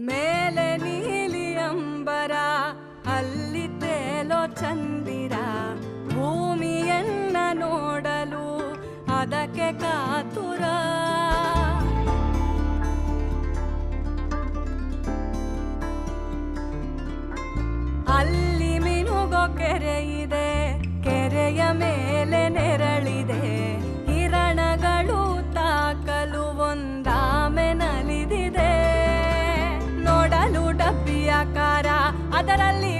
ಮೇಲೆ ನೀಲಿ ಅಂಬರ ಅಲ್ಲಿ ತೇಲೋ ಚಂದಿರ ಭೂಮಿಯನ್ನ ನೋಡಲು ಅದಕ್ಕೆ ಕಾತುರ ಅಲ್ಲಿ ಮಿನುಗೋ ಕೆರೆ ಇದೆ ಕೆರೆಯ ಮೇಲೆ ನೆರಳಿದೆ ಹಿರಣಗಳು ತಾಕಲು ಒಂದಾಮೆ ನಲಿದಿದೆ ನೋಡಲು ಡಬ್ಬಿಯಾಕಾರ ಅದರಲ್ಲಿ